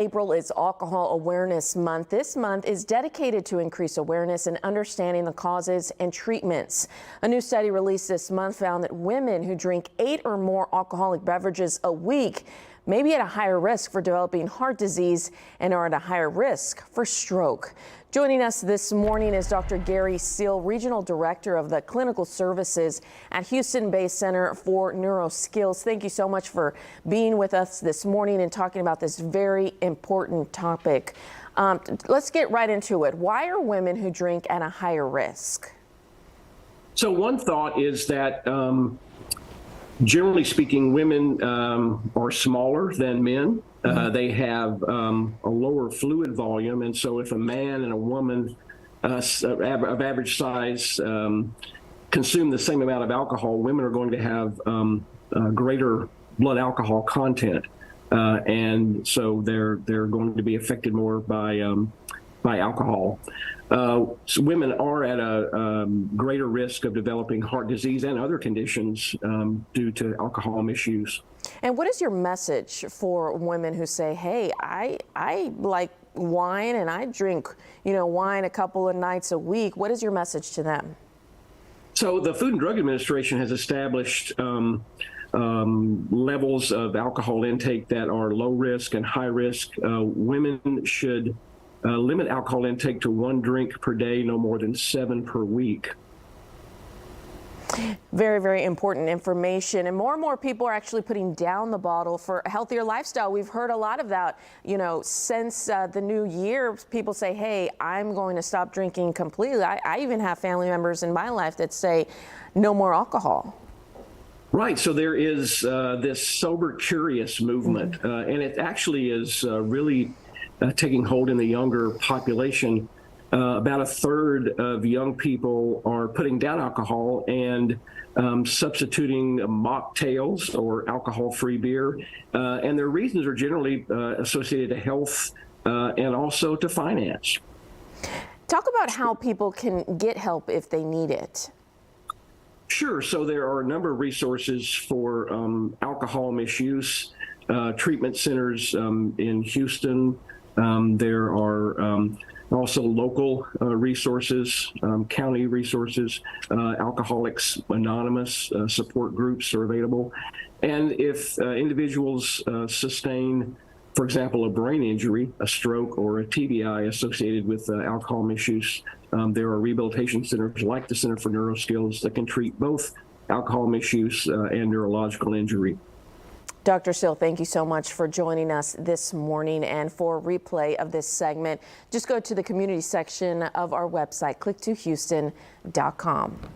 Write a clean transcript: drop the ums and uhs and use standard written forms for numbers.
April is Alcohol Awareness Month. This month is dedicated to increase awareness and understanding the causes and treatments. A new study released this month found that women who drink 8 or more alcoholic beverages a week may be at a higher risk for developing heart disease and are at a higher risk for stroke. Joining us this morning is Dr. Gary Seale, Regional Director of the Clinical Services at Houston-based Center for Neuro. Thank you so much for being with us this morning and talking about this very important topic. Let's get right into it. Why are women who drink at a higher risk? So one thought is that generally speaking, women are smaller than men. They have a lower fluid volume, and so if a man and a woman of average size consume the same amount of alcohol, women are going to have greater blood alcohol content, and so they're going to be affected more by alcohol. So women are at a greater risk of developing heart disease and other conditions due to alcohol misuse. And what is your message for women who say, hey, I like wine and I drink, wine a couple of nights a week? What is your message to them? So the Food and Drug Administration has established levels of alcohol intake that are low risk and high risk. Women should limit alcohol intake to 1 drink per day, no more than 7 per week. Very, very important information. And more people are actually putting down the bottle for a healthier lifestyle. We've heard a lot of that, since the new year. People say, hey, I'm going to stop drinking completely. I even have family members in my life that say no more alcohol. Right. So there is this sober curious movement, and it actually is really taking hold in the younger population. About a third of young people are putting down alcohol and substituting mocktails or alcohol-free beer. And their reasons are generally associated to health and also to finance. Talk about how people can get help if they need it. Sure. So there are a number of resources for alcohol misuse, treatment centers in Houston. There are also local resources, county resources, Alcoholics Anonymous support groups are available. And if individuals sustain, for example, a brain injury, a stroke, or a TBI associated with alcohol misuse, there are rehabilitation centers like the Center for Neuro that can treat both alcohol misuse and neurological injury. Dr. Seale, thank you so much for joining us this morning. And for a replay of this segment, just go to the community section of our website, click2houston.com.